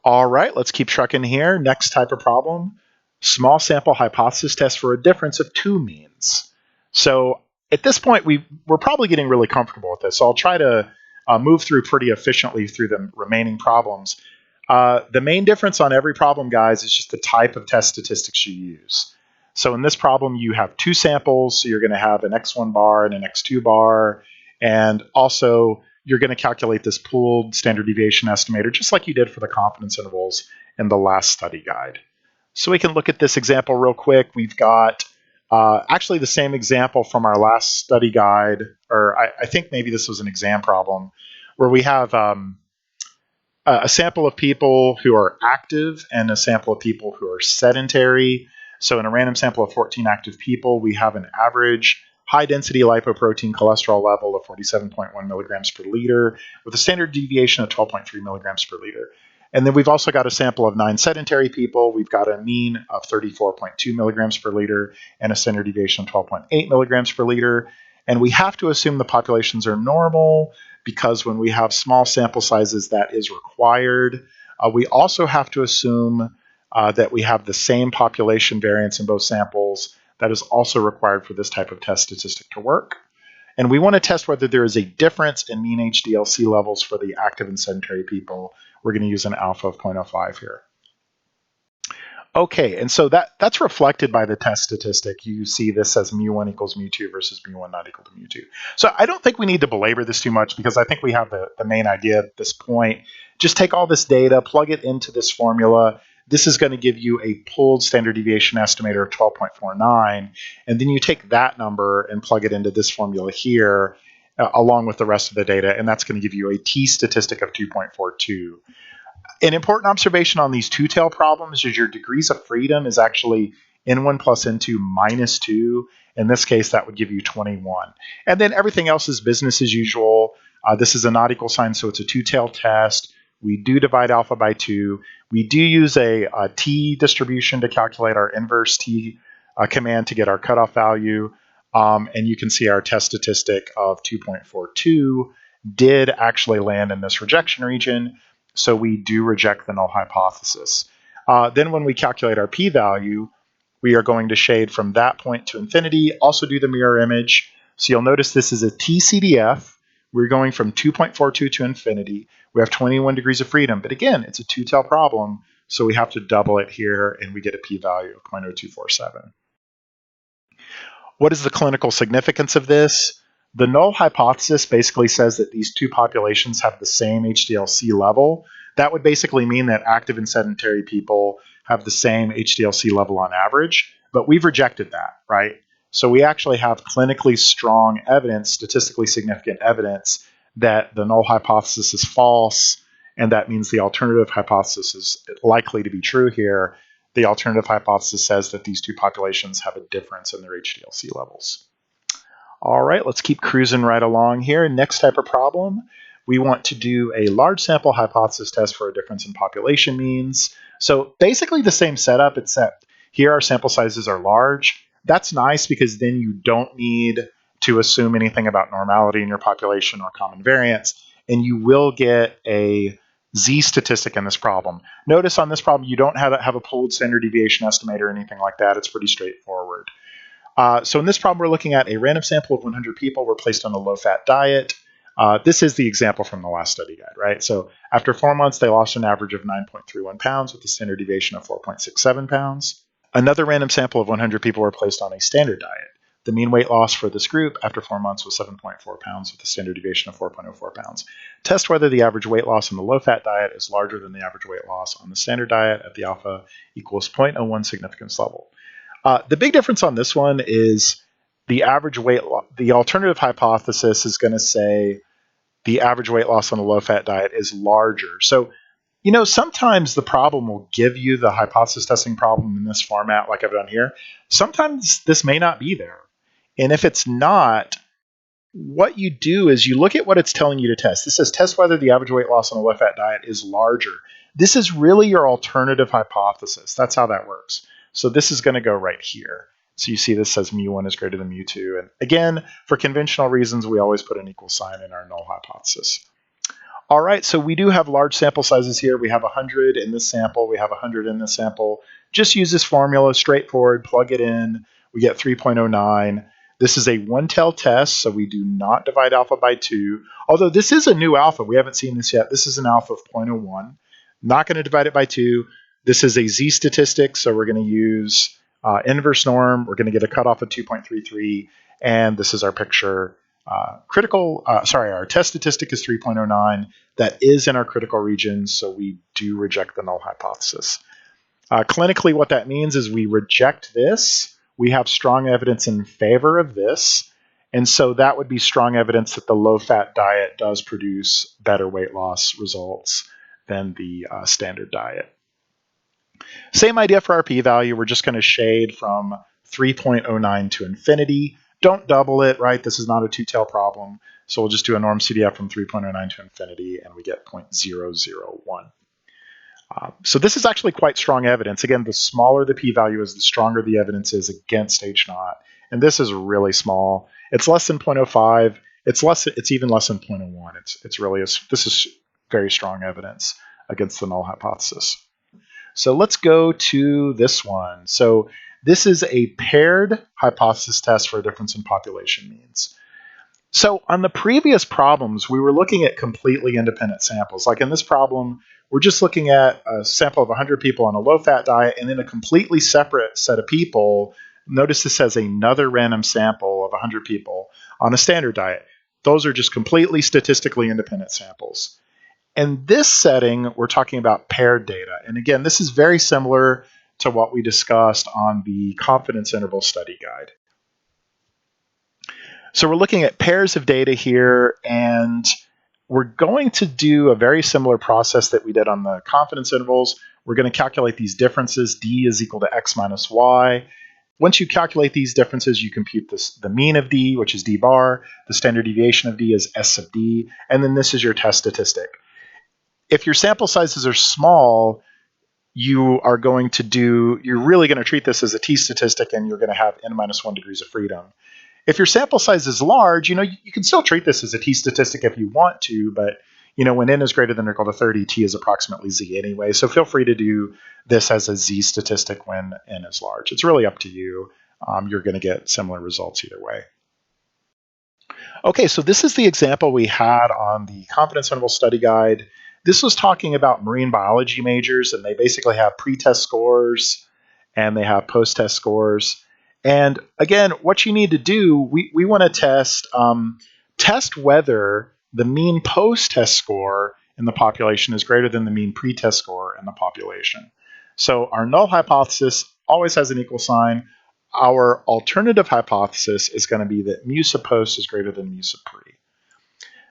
All right, let's keep trucking here. Next type of problem, small sample hypothesis test for a difference of two means. So at this point, we're probably getting really comfortable with this, so I'll try to move through pretty efficiently through the remaining problems. The main difference on every problem, guys, is just the type of test statistics you use. So in this problem, you have two samples, so you're going to have an x1 bar and an x2 bar, and also you're going to calculate this pooled standard deviation estimator, just like you did for the confidence intervals in the last study guide. So we can look at this example real quick. We've got actually the same example from our last study guide, or I think maybe this was an exam problem, where we have a sample of people who are active and a sample of people who are sedentary. So in a random sample of 14 active people, we have an average high-density lipoprotein cholesterol level of 47.1 milligrams per liter with a standard deviation of 12.3 milligrams per liter. And then we've also got a sample of 9 sedentary people. We've got a mean of 34.2 milligrams per liter and a standard deviation of 12.8 milligrams per liter. And we have to assume the populations are normal because when we have small sample sizes, that is required. We also have to assume that we have the same population variance in both samples. That is also required for this type of test statistic to work. And we want to test whether there is a difference in mean HDLC levels for the active and sedentary people. We're going to use an alpha of 0.05 here. Okay, and so that's reflected by the test statistic. You see this as mu1 equals mu2 versus mu1 not equal to mu2. So I don't think we need to belabor this too much because I think we have the main idea at this point. Just take all this data, plug it into this formula. This is going to give you a pooled standard deviation estimator of 12.49, and then you take that number and plug it into this formula here along with the rest of the data, and that's going to give you a t statistic of 2.42. An important observation on these two-tail problems is your degrees of freedom is actually n1 plus n2 minus 2. In this case, that would give you 21. And then everything else is business as usual. This is a not equal sign, so it's a two-tail test. We do divide alpha by 2. We do use a t distribution to calculate our inverse t command to get our cutoff value. And you can see our test statistic of 2.42 did actually land in this rejection region. So we do reject the null hypothesis. Then when we calculate our p-value, we are going to shade from that point to infinity, also do the mirror image. So you'll notice this is a TCDF. We're going from 2.42 to infinity. We have 21 degrees of freedom, but again, it's a two-tail problem, so we have to double it here, and we get a p-value of 0.0247. What is the clinical significance of this? The null hypothesis basically says that these two populations have the same HDLC level. That would basically mean that active and sedentary people have the same HDLC level on average, but we've rejected that, right? So we actually have clinically strong evidence, statistically significant evidence, that the null hypothesis is false, and that means the alternative hypothesis is likely to be true here. The alternative hypothesis says that these two populations have a difference in their HDLC levels. All right, let's keep cruising right along here. Next type of problem, we want to do a large sample hypothesis test for a difference in population means. So basically the same setup, except here our sample sizes are large. That's nice because then you don't need to assume anything about normality in your population or common variance, and you will get a z statistic in this problem. Notice on this problem, you don't have a pooled standard deviation estimator or anything like that. It's pretty straightforward. So in this problem, we're looking at a random sample of 100 people were placed on a low-fat diet. This is the example from the last study guide, right? So after 4 months, they lost an average of 9.31 pounds with a standard deviation of 4.67 pounds. Another random sample of 100 people were placed on a standard diet. The mean weight loss for this group after 4 months was 7.4 pounds with a standard deviation of 4.04 pounds. Test whether the average weight loss on the low-fat diet is larger than the average weight loss on the standard diet at the alpha equals 0.01 significance level. The big difference on this one is the average weight loss. The alternative hypothesis is going to say the average weight loss on the low-fat diet is larger. So, you know, sometimes the problem will give you the hypothesis testing problem in this format like I've done here. Sometimes this may not be there. And if it's not, what you do is you look at what it's telling you to test. This says test whether the average weight loss on a low-fat diet is larger. This is really your alternative hypothesis. That's how that works. So this is going to go right here. So you see this says mu1 is greater than mu2. And again, for conventional reasons, we always put an equal sign in our null hypothesis. All right, so we do have large sample sizes here. We have 100 in this sample. We have 100 in this sample. Just use this formula, straightforward, plug it in. We get 3.09. This is a one-tailed test, so we do not divide alpha by 2. Although this is a new alpha. We haven't seen this yet. This is an alpha of 0.01. Not going to divide it by 2. This is a z-statistic, so we're going to use inverse norm. We're going to get a cutoff of 2.33, and this is our picture. Our test statistic is 3.09. That is in our critical region, so we do reject the null hypothesis. Clinically, what that means is we reject this. We have strong evidence in favor of this, and so that would be strong evidence that the low-fat diet does produce better weight loss results than the standard diet. Same idea for our p-value. We're just going to shade from 3.09 to infinity. Don't double it, right? This is not a two-tail problem. So we'll just do a norm CDF from 3.09 to infinity, and we get 0.001. So this is actually quite strong evidence. Again, the smaller the p-value is, the stronger the evidence is against H0. And this is really small. It's less than 0.05. It's even less than 0.01. This is very strong evidence against the null hypothesis. So let's go to this one. So this is a paired hypothesis test for a difference in population means. So on the previous problems, we were looking at completely independent samples. Like in this problem, we're just looking at a sample of 100 people on a low-fat diet and then a completely separate set of people. Notice this has another random sample of 100 people on a standard diet. Those are just completely statistically independent samples. In this setting, we're talking about paired data. And again, this is very similar to what we discussed on the confidence interval study guide. So we're looking at pairs of data here, and we're going to do a very similar process that we did on the confidence intervals. We're going to calculate these differences. D is equal to x minus y. Once you calculate these differences, you compute the mean of D, which is D bar. The standard deviation of D is S of D. And then this is your test statistic. If your sample sizes are small, you're really going to treat this as a t-statistic, and you're going to have n-1 degrees of freedom. If your sample size is large, you can still treat this as a t-statistic if you want to, but when n is greater than or equal to 30, t is approximately z anyway. So feel free to do this as a z-statistic when n is large. It's really up to you. You're going to get similar results either way. Okay, so this is the example we had on the confidence interval study guide. This was talking about marine biology majors, and they basically have pre-test scores and they have post-test scores. And again, what you need to do, we want to test whether the mean post-test score in the population is greater than the mean pre-test score in the population. So our null hypothesis always has an equal sign. Our alternative hypothesis is going to be that mu sub post is greater than mu sub pre.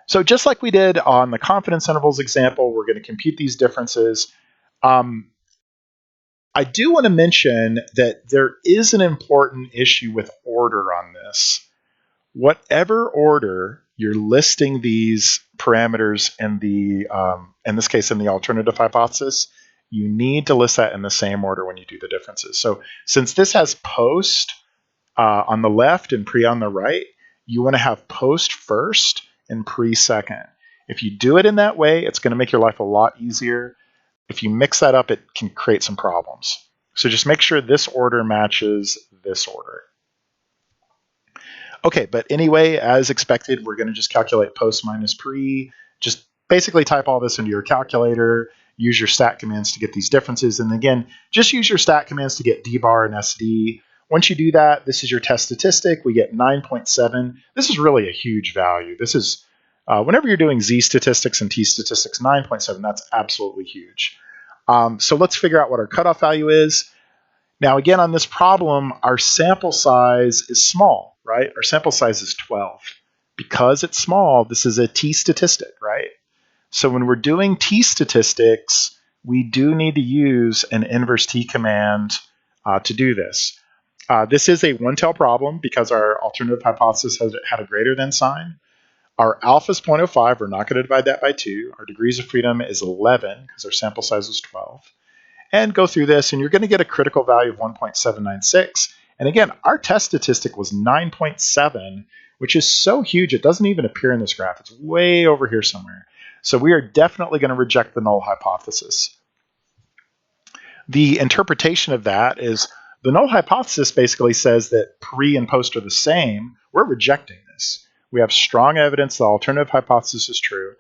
So just like we did on the confidence intervals example, we're going to compute these differences. I do want to mention that there is an important issue with order on this. Whatever order you're listing these parameters in this case in the alternative hypothesis, you need to list that in the same order when you do the differences. So since this has post on the left and pre on the right, you want to have post first and pre second. If you do it in that way, it's going to make your life a lot easier. If you mix that up, it can create some problems. So just make sure this order matches this order. Okay, but anyway, as expected, we're going to just calculate post minus pre. Just basically type all this into your calculator, use your stat commands to get these differences. And again, just use your stat commands to get D bar and SD. Once you do that, this is your test statistic. We get 9.7. This is really a huge value. This is, whenever you're doing Z statistics and T statistics, 9.7, that's absolutely huge. So let's figure out what our cutoff value is. Now, again, on this problem, our sample size is small, right? Our sample size is 12. Because it's small, this is a t-statistic, right? So when we're doing t-statistics, we do need to use an inverse t command to do this. This is a one-tail problem because our alternative hypothesis had a greater than sign. Our alpha is 0.05. We're not going to divide that by 2. Our degrees of freedom is 11 because our sample size is 12. And go through this, and you're going to get a critical value of 1.796. And again, our test statistic was 9.7, which is so huge it doesn't even appear in this graph. It's way over here somewhere. So we are definitely going to reject the null hypothesis. The interpretation of that is The null hypothesis basically says that pre and post are the same. We're rejecting this. We have strong evidence the alternative hypothesis is true.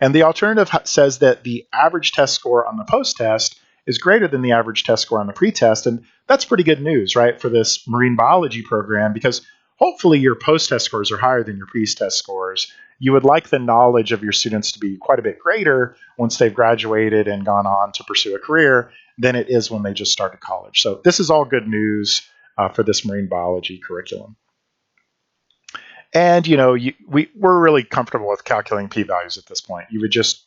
And the alternative says that the average test score on the post-test is greater than the average test score on the pre-test. And that's pretty good news, right, for this marine biology program, because hopefully your post-test scores are higher than your pre-test scores. You would like the knowledge of your students to be quite a bit greater once they've graduated and gone on to pursue a career than it is when they just started college. So this is all good news for this marine biology curriculum. And, we're really comfortable with calculating p-values at this point. You would just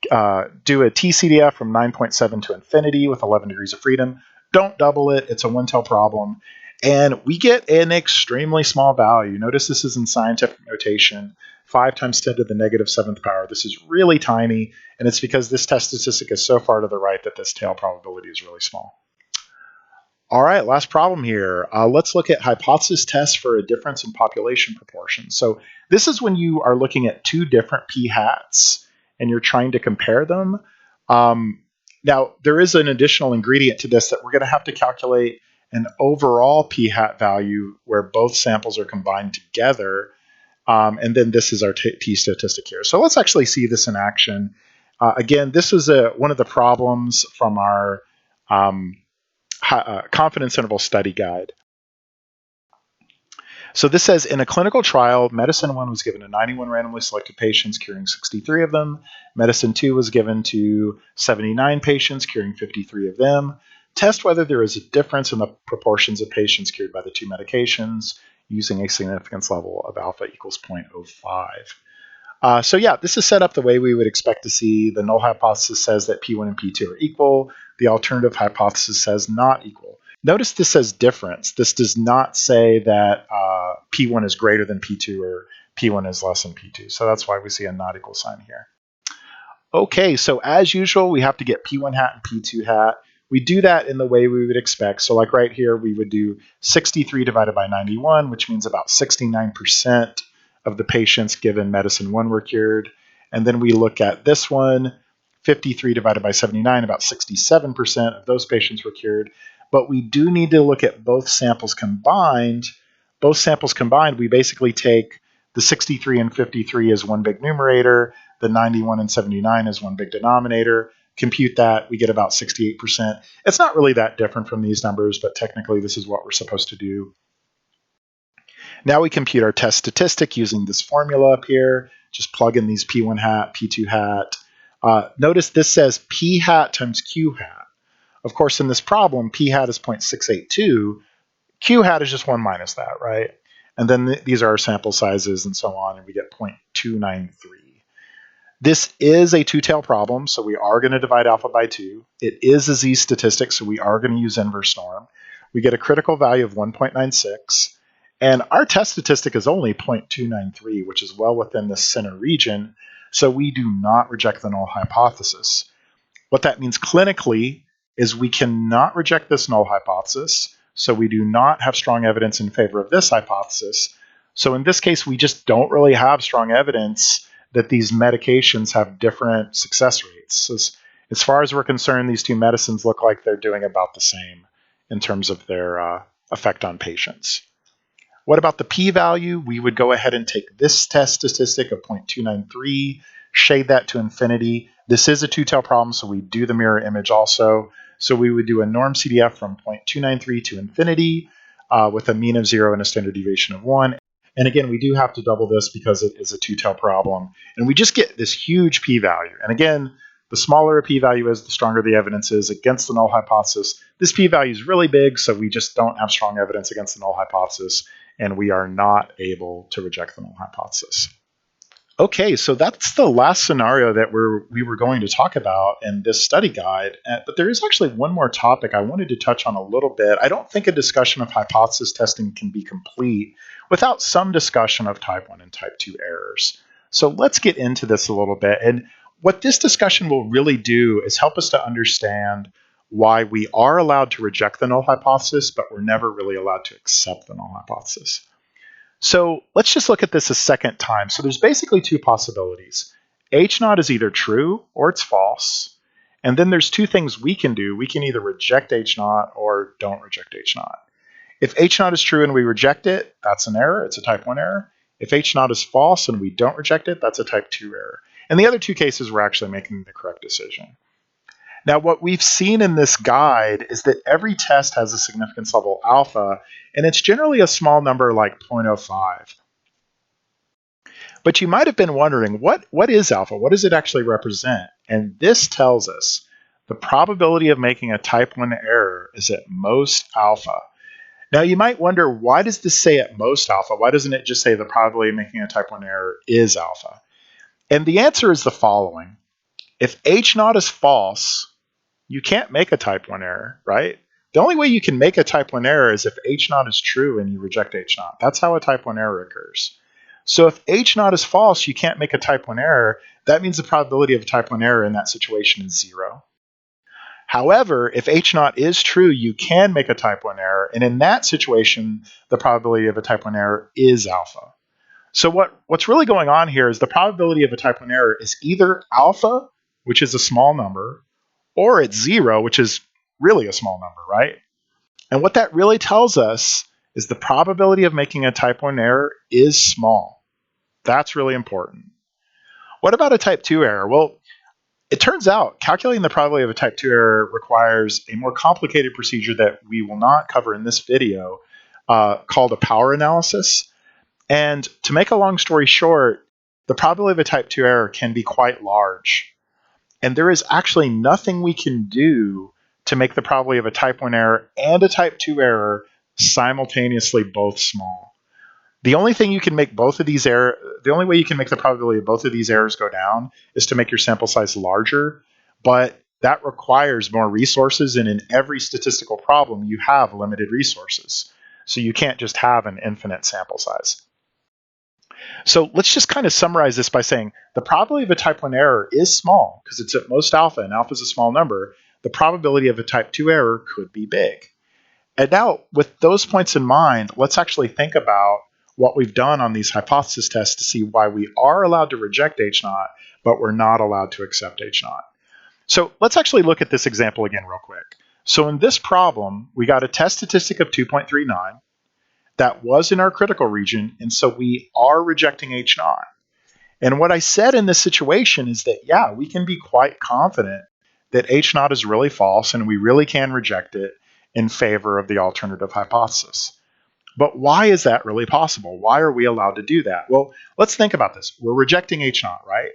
do a TCDF from 9.7 to infinity with 11 degrees of freedom. Don't double it. It's a one-tail problem. And we get an extremely small value. Notice this is in scientific notation, 5 times 10 to the negative 7th power. This is really tiny, and it's because this test statistic is so far to the right that this tail probability is really small. All right, last problem here. Let's look at hypothesis tests for a difference in population proportion. So this is when you are looking at two different p-hats and you're trying to compare them. Now, there is an additional ingredient to this that we're going to have to calculate an overall p-hat value where both samples are combined together. And then this is our t-statistic here. So let's actually see this in action. Again, this was one of the problems from our confidence interval study guide. So this says, in a clinical trial, Medicine 1 was given to 91 randomly selected patients, curing 63 of them. Medicine 2 was given to 79 patients, curing 53 of them. Test whether there is a difference in the proportions of patients cured by the two medications using a significance level of alpha equals 0.05. So yeah, this is set up the way we would expect to see. The null hypothesis says that P1 and P2 are equal. The alternative hypothesis says not equal. Notice this says difference. This does not say that P1 is greater than P2 or P1 is less than P2. So that's why we see a not equal sign here. Okay, so as usual, we have to get P1 hat and P2 hat. We do that in the way we would expect. So like right here, we would do 63 divided by 91, which means about 69% of the patients given Medicine 1 were cured. And then we look at this one, 53 divided by 79, about 67% of those patients were cured. But we do need to look at both samples combined. Both samples combined, we basically take the 63 and 53 as one big numerator, the 91 and 79 as one big denominator, compute that, we get about 68%. It's not really that different from these numbers, but technically this is what we're supposed to do. Now we compute our test statistic using this formula up here. Just plug in these P1 hat, P2 hat. Notice this says P hat times Q hat. Of course, in this problem, P hat is 0.682. Q hat is just 1 minus that, right? And then these are our sample sizes and so on, and we get 0.293. This is a two-tail problem, so we are going to divide alpha by 2. It is a z-statistic, so we are going to use inverse norm. We get a critical value of 1.96, and our test statistic is only 0.293, which is well within the center region, so we do not reject the null hypothesis. What that means clinically is we cannot reject this null hypothesis, so we do not have strong evidence in favor of this hypothesis. So in this case, we just don't really have strong evidence that these medications have different success rates. So as far as we're concerned, these two medicines look like they're doing about the same in terms of their effect on patients. What about the p-value? We would go ahead and take this test statistic of 0.293, shade that to infinity. This is a two-tail problem, so we do the mirror image also. So we would do a norm CDF from 0.293 to infinity with a mean of 0 and a standard deviation of 1. And again, we do have to double this because it is a two-tail problem. And we just get this huge p-value. And again, the smaller a p-value is, the stronger the evidence is against the null hypothesis. This p-value is really big, so we just don't have strong evidence against the null hypothesis, and we are not able to reject the null hypothesis. Okay, so that's the last scenario that we were going to talk about in this study guide. But there is actually one more topic I wanted to touch on a little bit. I don't think a discussion of hypothesis testing can be complete without some discussion of type 1 and type 2 errors. So let's get into this a little bit. And what this discussion will really do is help us to understand why we are allowed to reject the null hypothesis, but we're never really allowed to accept the null hypothesis. So let's just look at this a second time. So there's basically two possibilities. H naught is either true or it's false. And then there's two things we can do. We can either reject H naught or don't reject H naught. If H naught is true and we reject it, that's an error. It's a type 1 error. If H naught is false and we don't reject it, that's a type 2 error. In the other two cases, we're actually making the correct decision. Now, what we've seen in this guide is that every test has a significance level alpha, and it's generally a small number like 0.05. But you might have been wondering, what is alpha? What does it actually represent? And this tells us the probability of making a type 1 error is at most alpha. Now, you might wonder, why does this say at most alpha? Why doesn't it just say the probability of making a type 1 error is alpha? And the answer is the following. If H naught is false, you can't make a type 1 error, right? The only way you can make a type 1 error is if H naught is true and you reject H naught. That's how a type 1 error occurs. So if H naught is false, you can't make a type 1 error. That means the probability of a type 1 error in that situation is 0. However, if H naught is true, you can make a type 1 error, and in that situation, the probability of a type 1 error is alpha. So what's really going on here is the probability of a type 1 error is either alpha, which is a small number, or it's 0, which is really a small number, right? And what that really tells us is the probability of making a type 1 error is small. That's really important. What about a type 2 error? Well, it turns out calculating the probability of a type 2 error requires a more complicated procedure that we will not cover in this video called a power analysis. And to make a long story short, the probability of a type 2 error can be quite large. And there is actually nothing we can do to make the probability of a type 1 error and a type 2 error simultaneously both small. The only thing you can make the only way you can make the probability of both of these errors go down is to make your sample size larger, but that requires more resources, and in every statistical problem you have limited resources. So you can't just have an infinite sample size. So let's just kind of summarize this by saying the probability of a type 1 error is small because it's at most alpha, and alpha is a small number. The probability of a type 2 error could be big. And now, with those points in mind, let's actually think about what we've done on these hypothesis tests to see why we are allowed to reject H naught, but we're not allowed to accept H naught. So let's actually look at this example again real quick. So in this problem, we got a test statistic of 2.39 that was in our critical region, and so we are rejecting H naught. And what I said in this situation is that, yeah, we can be quite confident that H naught is really false, and we really can reject it in favor of the alternative hypothesis. But why is that really possible? Why are we allowed to do that? Well, let's think about this. We're rejecting H naught, right?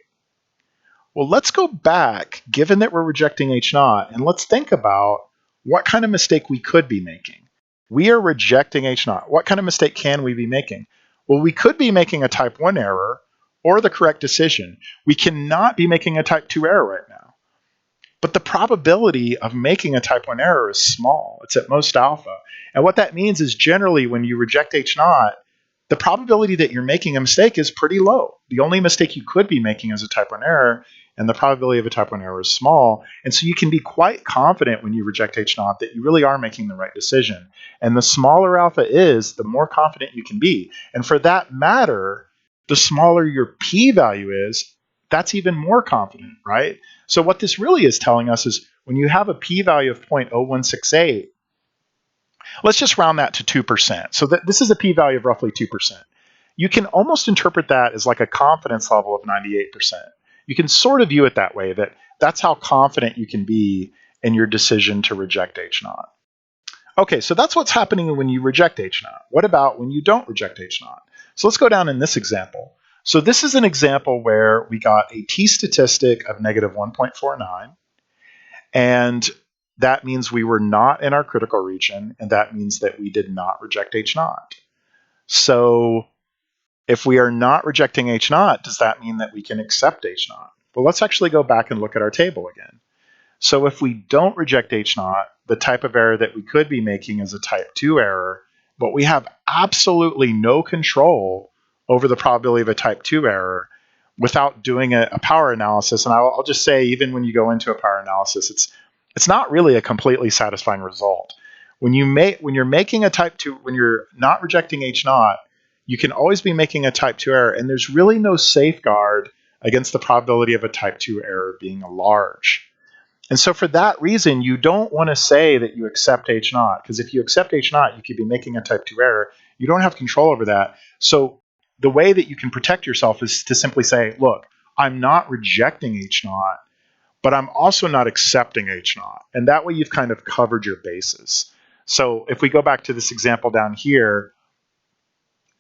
Well, let's go back, given that we're rejecting H naught, and let's think about what kind of mistake we could be making. We are rejecting H naught. What kind of mistake can we be making? Well, we could be making a type 1 error or the correct decision. We cannot be making a type 2 error right now. But the probability of making a type 1 error is small. It's at most alpha. And what that means is generally when you reject H naught, the probability that you're making a mistake is pretty low. The only mistake you could be making is a type 1 error, and the probability of a type 1 error is small. And so you can be quite confident when you reject H naught that you really are making the right decision. And the smaller alpha is, the more confident you can be. And for that matter, the smaller your p-value is, that's even more confident, right? So what this really is telling us is when you have a p-value of 0.0168, let's just round that to 2%. So this is a p-value of roughly 2%. You can almost interpret that as like a confidence level of 98%. You can sort of view it that way, that that's how confident you can be in your decision to reject H naught. Okay, so that's what's happening when you reject H naught. What about when you don't reject H naught? So let's go down in this example. So this is an example where we got a t-statistic of negative 1.49, and that means we were not in our critical region, and that means that we did not reject H naught. So if we are not rejecting H naught, does that mean that we can accept H naught? Well, let's actually go back and look at our table again. So if we don't reject H naught, the type of error that we could be making is a type 2 error, but we have absolutely no control over the probability of a type 2 error without doing a power analysis. And I'll just say, even when you go into a power analysis, it's not really a completely satisfying result. When you're making a type 2, when you're not rejecting H naught, you can always be making a type 2 error, and there's really no safeguard against the probability of a type 2 error being large. And so for that reason, you don't want to say that you accept H naught, because if you accept H naught, you could be making a type 2 error. You don't have control over that. So the way that you can protect yourself is to simply say, look, I'm not rejecting H naught, but I'm also not accepting H naught. And that way you've kind of covered your bases. So if we go back to this example down here,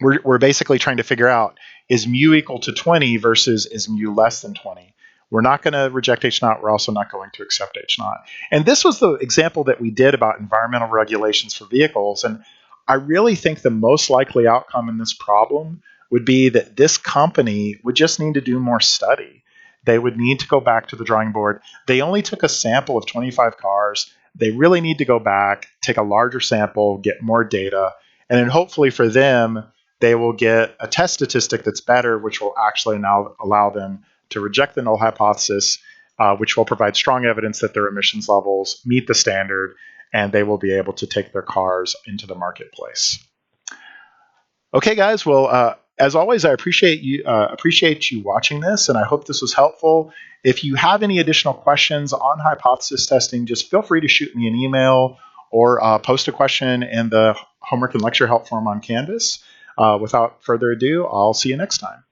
we're basically trying to figure out, is mu equal to 20 versus is mu less than 20? We're not going to reject H naught. We're also not going to accept H naught. And this was the example that we did about environmental regulations for vehicles. And I really think the most likely outcome in this problem would be that this company would just need to do more study. They would need to go back to the drawing board. They only took a sample of 25 cars. They really need to go back, take a larger sample, get more data, and then hopefully for them, they will get a test statistic that's better, which will actually now allow them to reject the null hypothesis, which will provide strong evidence that their emissions levels meet the standard, and they will be able to take their cars into the marketplace. Okay, guys. Well, as always, I appreciate you watching this, and I hope this was helpful. If you have any additional questions on hypothesis testing, just feel free to shoot me an email or post a question in the homework and lecture help form on Canvas. Without further ado, I'll see you next time.